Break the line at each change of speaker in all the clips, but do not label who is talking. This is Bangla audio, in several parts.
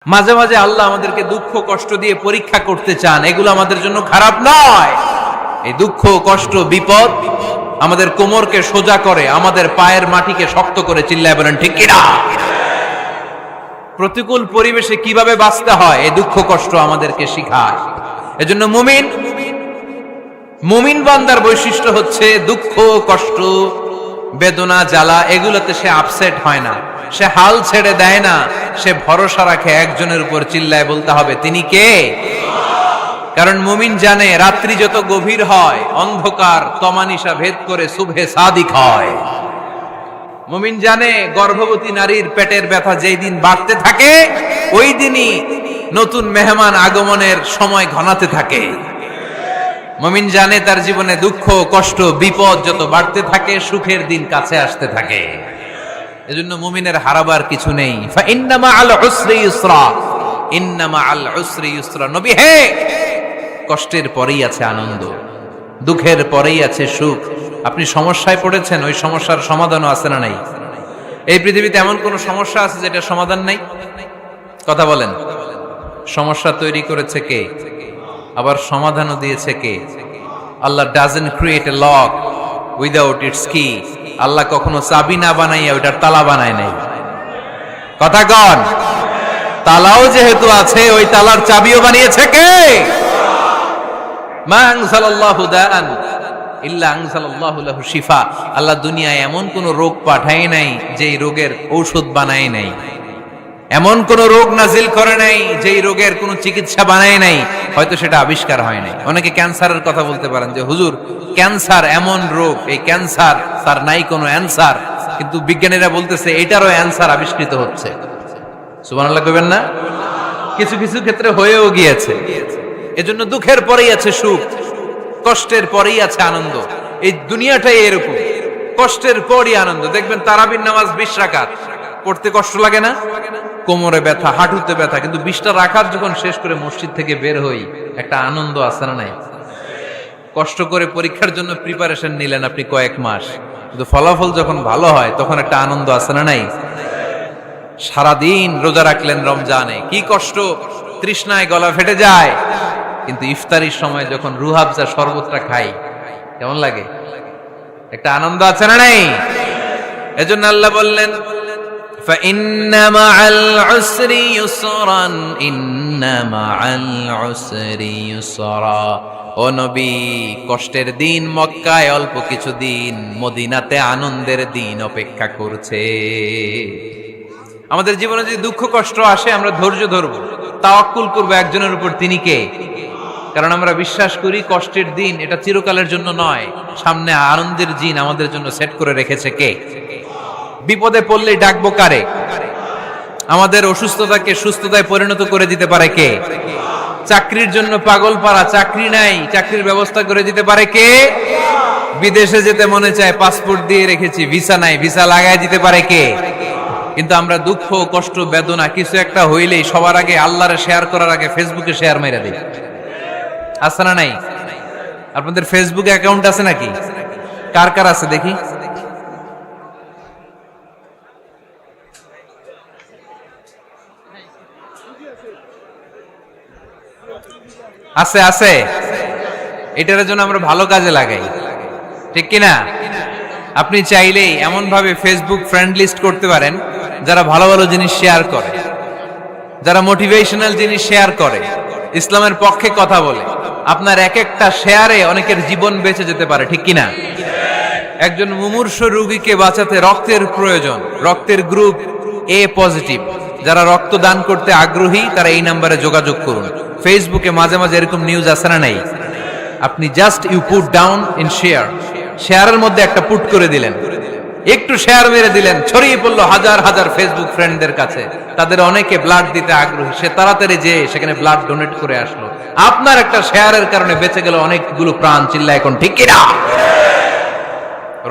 মাঝে মাঝে আল্লাহ আমাদেরকে দুঃখ কষ্ট দিয়ে পরীক্ষা করতে চান, এগুলো আমাদের জন্য খারাপ নয়। এই দুঃখ কষ্ট বিপদ আমাদের কোমরকে সোজা করে, আমাদের পায়ের মাটিকে শক্ত করে। চিল্লায় বলেন ঠিক কিনা? প্রতিকূল পরিবেশে কিভাবে বাঁচতে হয় এই দুঃখ কষ্ট আমাদেরকে শিখায়। এজন্য মুমিন বান্দার বৈশিষ্ট্য হচ্ছে দুঃখ কষ্ট বেদনা জ্বালা এগুলোতে সে আপসেট হয় না, সে হাল ছেড়ে দেয় না, সে ভরসা রাখে একজনের উপর। চিল্লায় বলতে হবে তিনি কে? কারণ মুমিন জানে রাত্রি যত গভীর হয় অন্ধকার তমানিসা ভেদ করে সুবহে সাদিক হয়। মুমিন জানে গর্ভবতী নারীর পেটের ব্যথা যেই দিন বাড়তে থাকে ওই দিনই নতুন মেহমান আগমনের সময় ঘনাতে থাকে। মুমিন জানে তার জীবনে দুঃখ কষ্ট বিপদ যত বাড়তে থাকে সুখের দিন কাছে আসতে থাকে। এজন্য মুমিনের হারাবার কিছু নেই। ইন্না মাআল উসরি ইউসরা, ইন্না মাআল উসরি ইউসরা। নবী হে, কষ্টের পরেই আছে আনন্দ, দুঃখের পরেই আছে সুখ। আপনি সমস্যায় পড়েছেন, ওই সমস্যার সমাধানও আছে না নাই? এই পৃথিবীতে এমন কোন সমস্যা আছে যেটা সমাধান নাই? কথা বলেন। সমস্যা তৈরি করেছে কে? আবার সমাধানও দিয়েছে কে? Allah doesn't create a lock without its key. Allah কখনো চাবি না বানাইয়া ওইটার তালা বানায় নাই। কথা কন। তালাও যেহেতু আছে ওই তালার চাবিও বানিয়েছে কে? মা আনজালাল্লাহু দাআন ইল্লা আনজালাল্লাহু লাহু শিফা। আল্লাহ দুনিয়ায় এমন কোন রোগ পাঠায় নাই যেই রোগের ঔষধ বানায় নাই, এমন কোন রোগ নাজিল করে নাই যেই রোগের কোন চিকিৎসা বানায় নাই, হয়তো সেটা আবিষ্কার হয় নাই। অনেকে ক্যান্সারের কথা বলতে পারেন যে হুজুর ক্যান্সার এমন রোগ, এই ক্যান্সার তার নাই কোনো অ্যানসার, কিন্তু বিজ্ঞানীরা বলতেছে এটারও অ্যানসার আবিষ্কৃত হচ্ছে। সুবহানাল্লাহ কইবেন না? কিছু কিছু ক্ষেত্রে হয়েও গিয়েছে। এজন্য দুঃখের পরেই আছে সুখ, কষ্টের পরেই আছে আনন্দ। এই দুনিয়াটাই এরকম, কষ্টের পরই আনন্দ। দেখবেন তারাবির নামাজ 20 রাকাত পড়তে কষ্ট লাগে না? কোমরে ব্যথা, হাঁটুতে ব্যথা, কিন্তু 20টা রাকাত যখন শেষ করে মসজিদ থেকে বের হই একটা আনন্দ আছে না নাই? কষ্ট করে পরীক্ষার জন্য প্রিপারেশন নিলেন আপনি কয়েক মাস, কিন্তু ফলাফল যখন ভালো হয় তখন একটা আনন্দ আছে না নাই? সারাদিন রোজা রাখলেন রমজানে, কি কষ্ট, তৃষ্ণায় গলা ফেটে যায়, কিন্তু ইফতারির সময় যখন রুহাবজা শরবতটা খাই কেমন লাগে? একটা আনন্দ আছে না নাই? এজন্য আল্লাহ বললেন فَإِنَّ مَعَ الْعُسْرِ يُسْرًا إِنَّ مَعَ الْعُسْرِ يُسْرًا। ও নবী, কষ্টের দিন মক্কায় অল্প কিছু দিন, মদিনাতে আনন্দের দিন অপেক্ষা করছে। আমাদের জীবনে যদি দুঃখ কষ্ট আসে আমরা ধৈর্য ধরবো, তাওয়াক্কুল করবো একজনের উপর, তিনি কে? কারণ আমরা বিশ্বাস করি কষ্টের দিন এটা চিরকালের জন্য নয়, সামনে আনন্দের দিন আমাদের জন্য সেট করে রেখেছে কে? বিপদে পড়লে ডাকবো কারে? আমাদের অসুস্থতাকে সুস্থতায় পরিণত করে দিতে পারে কে? চাকরির জন্য পাগল পারা, চাকরি নাই, চাকরির ব্যবস্থা করে দিতে পারে কে? বিদেশে যেতে মনে চায়, পাসপোর্ট দিয়ে রেখেছি, ভিসা নাই, ভিসা লাগায় দিতে পারে কে? কিন্তু আমরা দুঃখ কষ্ট বেদনা কিছু একটা হইলেই সবার আগে আল্লাহরে শেয়ার করার আগে ফেসবুকে শেয়ার মেরে দিই। আছে না নাই? আপনাদের ফেসবুকে অ্যাকাউন্ট আছে নাকি? কার কার আছে দেখি? আছে আছে। এটার জন্য আমরা ভালো কাজে লাগাই, ঠিক কিনা? আপনি চাইলেই এমন ভাবে ফেসবুক ফ্রেন্ড লিস্ট করতে পারেন যারা ভালো ভালো জিনিস শেয়ার করে, যারা মোটিভেশনাল জিনিস শেয়ার করে, ইসলামের পক্ষে কথা বলে। আপনার এক একটা শেয়ারে অনেকের জীবন বেঁচে যেতে পারে, ঠিক কিনা? একজন মুমূর্ষ রোগীকে বাঁচাতে রক্তের প্রয়োজন, রক্তের গ্রুপ এ পজিটিভ। যারা রক্ত দান করতে আগ্রহী তারা এই নাম্বারে যোগাযোগ করুন। ফেসবুকে মাঝে মাঝে এরকম নিউজ আসে না নাই? আপনি just you put down in share, শেয়ারের মধ্যে একটা পুট করে দিলেন, একটু শেয়ার মেরে দিলেন, ছড়িয়ে পড়লো হাজার হাজার ফেসবুক ফ্রেন্ডদের কাছে। তাদের অনেকে ব্লাড দিতে আগ্রহী, সে তাড়াতাড়ি যে সেখানে ব্লাড ডোনেট করে আসলো। আপনার একটা শেয়ারের কারণে বেঁচে গেল অনেকগুলো প্রাণ। চিল্লা এখন ঠিক কিনা?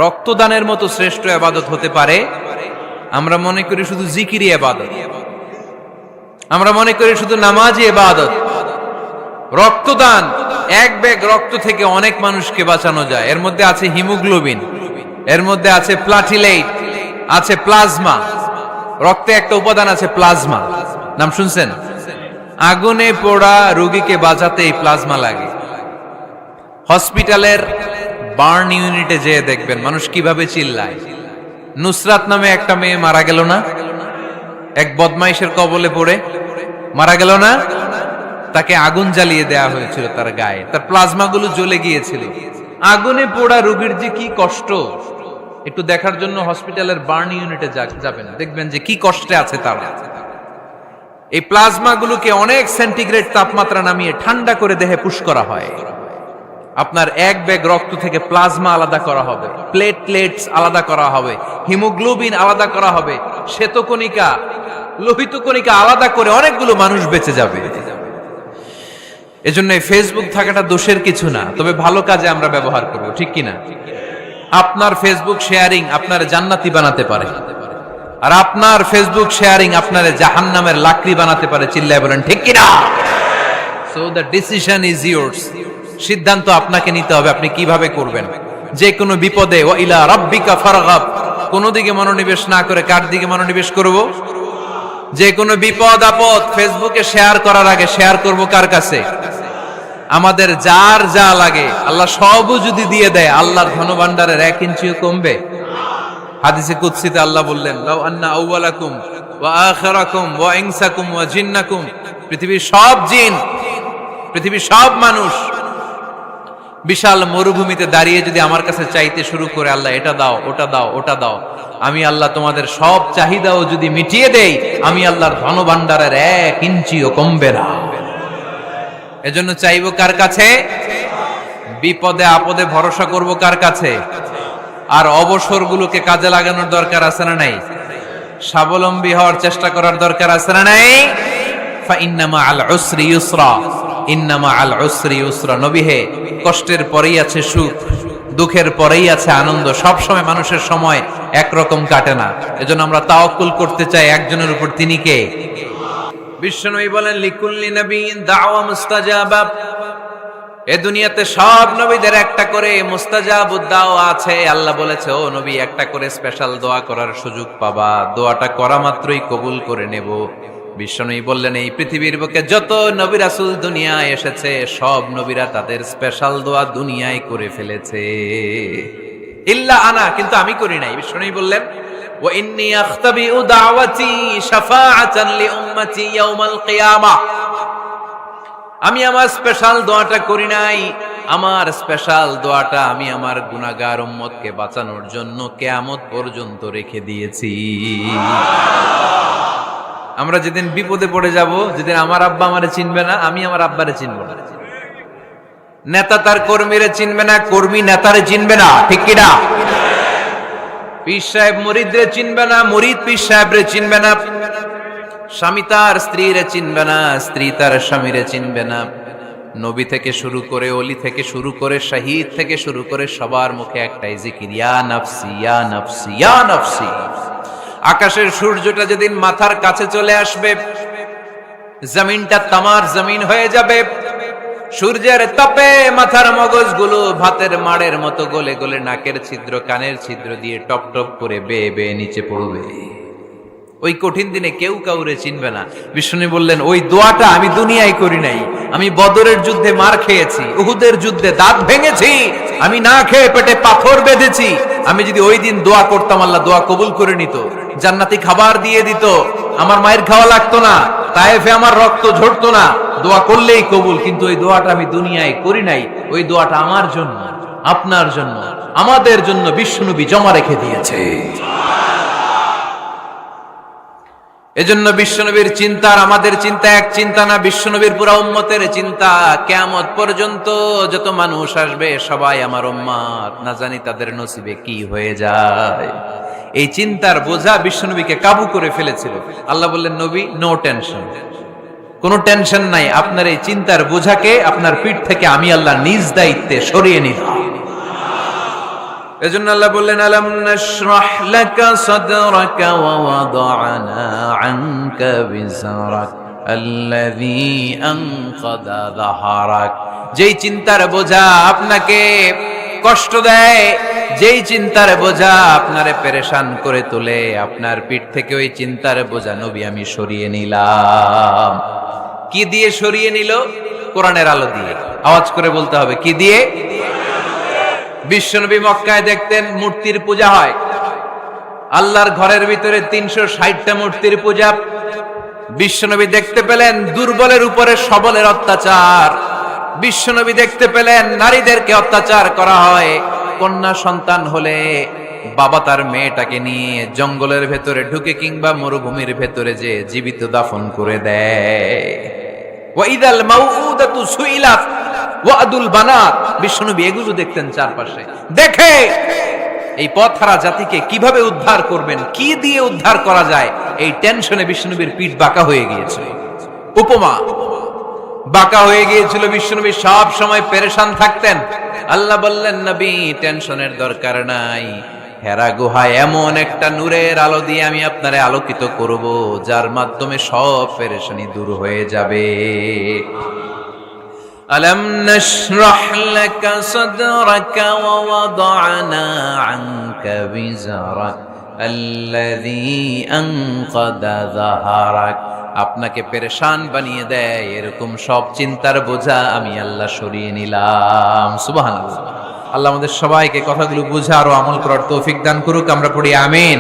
রক্তদানের মতো শ্রেষ্ঠ ইবাদত হতে পারে? আমরা মনে করি শুধু জিকিরি ইবাদত, আমরা মনে করি শুধু নামাজি ইবাদত। রক্তদান, এক ব্যাগ রক্ত থেকে অনেক মানুষকে বাঁচানো যায়। এর মধ্যে আছে হিমোগ্লোবিন, এর মধ্যে আছে প্লাটিলেট, আছে প্লাজমা। রক্তে একটা উপাদান আছে প্লাজমা, নাম শুনছেন? আগুনে পোড়া রোগীকে বাঁচাতে এই প্লাজমা লাগে। হসপিটালের বার্ন ইউনিটে যেয়ে দেখবেন মানুষ কিভাবে চিল্লায়। নুসরাত নামে একটা মেয়ে মারা গেল না, এক বদমাইশের কবলে পড়ে মারা গেল না? তাকে আগুন জ্বালিয়ে দেয়া হয়েছিল তার গায়ে, তার প্লাজমা গুলো জ্বলে গিয়েছিল। আগুনে পোড়া রোগীর যে কি কষ্ট, একটু দেখার জন্য হসপিটালের বার্ন ইউনিটে যাবেন, দেখবেন যে কি কষ্টে আছে তারা। এই প্লাজমা গুলোকে অনেক সেন্টিগ্রেড তাপমাত্রা নামিয়ে ঠান্ডা করে দেহে পুশ করা হয়। আপনার এক ব্যাগ রক্ত থেকে প্লাজমা আলাদা করা হবে, প্লেটলেটস আলাদা করা হবে, হিমোগ্লোবিন আলাদা করা হবে, শ্বেতকণিকা, লোহিত কণিকা আলাদা করে অনেকগুলো মানুষ বেঁচে যাবে। এজন্য ফেসবুক থাকাটা দোষের কিছু না, তবে ভালো কাজে আমরা ব্যবহার করব, ঠিক কিনা? আপনার ফেসবুক শেয়ারিং আপনার জান্নাতি বানাতে পারে, আর আপনার ফেসবুক শেয়ারিং আপনার জাহান্নামের লাকড়ি বানাতে পারে। চিল্লায় বলেন ঠিক কিনা? So the decision is yours. সিদ্ধান্ত আপনাকে নিতে হবে, আপনি কিভাবে করবেন। যে কোনো বিপদে ওয়া ইলা রাব্বিকা ফারগাব, কোন দিকে মনোনিবেশ না করে কার দিকে মনোনিবেশ করব? যে কোনো বিপদ আপদ ফেসবুকে শেয়ার করার আগে শেয়ার করব কার কাছে? আমাদের যার যা লাগে আল্লাহ সবও যদি দিয়ে দেয়, আল্লাহর ধনভাণ্ডারের 1 ইঞ্চিও কমবে? হাদিসে কুদসিতে আল্লাহ বললেন, লাউ আন্না আউওয়ালাকুম ওয়া আখিরাকুম ওয়া ইনসাকুম ওয়া জিন্নাকুম, পৃথিবীর সব জিন, পৃথিবীর সব মানুষ বিশাল মরুভূমিতে দাঁড়িয়ে যদি আমার কাছে চাইতে শুরু করে, আল্লাহ এটা দাও, ওটা দাও, ওটা দাও, আমি আল্লাহ তোমাদের সব চাহিদাও যদি মিটিয়ে দেই, আমি আল্লাহর ধনভাণ্ডারের 1 ইঞ্চিও কমবে না। এজন্য চাইবো কার কাছে? বিপদে আপদে ভরসা করব কার কাছে? আর অবসরগুলোকে কাজে লাগানোর দরকার আছে না নাই? স্বাবলম্বী হওয়ার চেষ্টা করার দরকার আছে না নাই? ফা ইন্নামা আল উসরি ইউসরা, ইন্নামা আল উসরি ইউসরা। নবী হে, কষ্টের পরেই আছে সুখ, দুঃখের পরেই আছে আনন্দ। সব সময় মানুষের সময় একরকম কাটে না। এজন্য আমরা তাওয়াক্কুল করতে চাই একজনের উপর, তিনি কে? বিশ্বনবী বলেন, লিকুল্লি নবিয়্যিন দাওয়া মুস্তাজাবা। এ দুনিয়াতে সব নবীদের একটা করে মুস্তাজাবুদ দাওয়া আছে। আল্লাহ বলেছে, ও নবী, একটা করে স্পেশাল দোয়া করার সুযোগ পাবা, দোয়াটা করা মাত্রই কবুল করে নেব। বিশ্বনবী বললেন, এই পৃথিবীর বুকে যত নবী রাসূল দুনিয়ায় এসেছে, সব নবীরা তাদের স্পেশাল দোয়া দুনিয়ায় করে ফেলেছে, ইল্লা আনা, কিন্তু আমি করি নাই। বিশ্বনবী বললেন, ওয়া ইন্নী আখতাবিউ দাওয়াতি শাফাআতান লিউম্মতি ইয়াউমাল কিয়ামাহ। আমি আমার স্পেশাল দোয়াটা করি নাই, আমার স্পেশাল দোয়াটা আমি আমার গুনাহগার উম্মতকে বাঁচানোর জন্য কিয়ামত পর্যন্ত রেখে দিয়েছি। আমরা যেদিন বিপদে পড়ে যাব, যেদিন আমার আব্বা আমারে চিনবে না, আমি আমার আব্বারে চিনব না, নেতা তার কর্মীরে চিনবে না, কর্মী নেতারে চিনবে না, ঠিক কিনা? পীর সাহেব মুরিদরে চিনবে না, মুরিদ পীর সাহেবরে চিনবে না, স্বামী তার স্ত্রীরে চিনবে না, স্ত্রী তার স্বামীরে চিনবে না। নবী থেকে শুরু করে, ওলি থেকে শুরু করে, শহীদ থেকে শুরু করে সবার মুখে একটাই জিকির, ইয়া নাফসি ইয়া নাফসি ইয়া নাফসি। আকাশের সূর্যটা যেদিন মাথার কাছে চলে আসবে, জমিনটা তামার জমিন হয়ে যাবে, সূর্যের তাপে মাথার মগজগুলো ভাতের মাড়ের মতো গলে গলে নাকের ছিদ্র কানের ছিদ্র দিয়ে টপ টপ করে বেয়ে বেয়ে নিচে পড়বে। ওই কঠিন দিনে কেউ কাউরে চিনবে না। বিষ্ণু বললেন, ওই দোয়াটা আমি দুনিয়ায় করি নাই, আমি বদরের যুদ্ধে মার খেয়েছি, উহুদের যুদ্ধে দাঁত ভেঙেছি, আমি না খেয়ে পেটে পাথর বেঁধেছি। আমি যদি ওই দিন দোয়া করতাম, আল্লাহ দোয়া কবুল করে নিত, জান্নাতি খাবার দিয়ে দিত, আমার মায়ের খাওয়া লাগতো না, তায়েফে আমার রক্ত ঝরতো না, দোয়া করলেই কবুল। কিন্তু ওই দোয়াটা আমি দুনিয়ায় করি নাই, ওই দোয়াটা আমার জন্য, আপনার জন্য, আমাদের জন্য বিশ্বনবী জমা রেখে দিয়েছে। এজন্য বিশ্বনবীর চিন্তা আর আমাদের চিন্তা এক চিন্তা না, বিশ্বনবীর পুরা উম্মতের চিন্তা। কিয়ামত পর্যন্ত যত মানুষ আসবে সবাই আমার উম্মত, না জানি তাদের নসিবে কি হয়ে যায়। এই চিন্তার বোঝা বিশ্বনবীকে কাবু করে ফেলেছিল। আল্লাহ বললেন, নবী, নো টেনশন, কোনো টেনশন নাই, আপনার এই চিন্তার বোঝাকে আপনার পিঠ থেকে আমি আল্লাহ নিজ দায়িত্বে সরিয়ে নিলাম। এজন্য আল্লাহ বললেন, আলাম নাশরাহ লাকা সাদরাকা ওয়া ওয়াদা'না আনকা বিজরাক আল্লাযী আনকাদা যাহরাক। যেই চিন্তার বোঝা আপনাকে কষ্ট দেয়, যেই চিন্তার বোঝা আপনারে পেরেশান করে তোলে, আপনার পিঠ থেকে ওই চিন্তার বোঝা নবী আমি সরিয়ে নিলাম। কি দিয়ে সরিয়ে নিল? কোরআনের আলো দিয়ে। আওয়াজ করে বলতে হবে, কি দিয়ে? বিশ্বনবী মক্কায় দেখতেন মূর্তির পূজা হয়, আল্লাহর ঘরের ভিতরে 360টা মূর্তির পূজা। বিশ্বনবী দেখতে পেলেন দুর্বলের উপরে সবলের অত্যাচার। বিশ্বনবী দেখতে পেলেন নারীদেরকে অত্যাচার করা হয়। কন্যা সন্তান হলে বাবা তার মেয়েটাকে নিয়ে জঙ্গলের ভেতরে ঢুকে কিংবা মরুভূমির ভেতরে যে জীবিত দাফন করে দেয়। ওয়াইদাল মাউউদাতু সুইলাত ওয়াদুল বানাত। বিশ্বনবী এগুলো দেখতেন চারপাশে। দেখে এই পথহারা জাতিকে কিভাবে উদ্ধার করবেন, কি দিয়ে উদ্ধার করা যায়, এই টেনশনে বিশ্বনবীর পিঠ বাঁকা হয়ে গিয়েছিল। উপমা বাঁকা হয়ে গিয়েছিল। বিশ্বনবী সব সময় পেরেশান থাকতেন। আল্লাহ বললেন, নবী টেনশনের দরকার নাই, হেরা গুহায় এমন একটা নূরের আলো দিয়ে আমি আপনারে আলোকিত করব, যার মাধ্যমে সব পেরেশানি দূর হয়ে যাবে। ألم نشرح لك صدرك ووضعنا عنك وزرك الذي أنقض ظهرك। আপনাকে পেরেশান বানিয়ে দেয় এরকম সব চিন্তার বোঝা আমি আল্লাহ সরিয়ে নিলাম। সুবহানাল্লাহ। আল্লাহ আমাদের সবাইকে কথাগুলো বুঝার ও আমল করার তৌফিক দান করুক। আমরা পড়ি আমিন।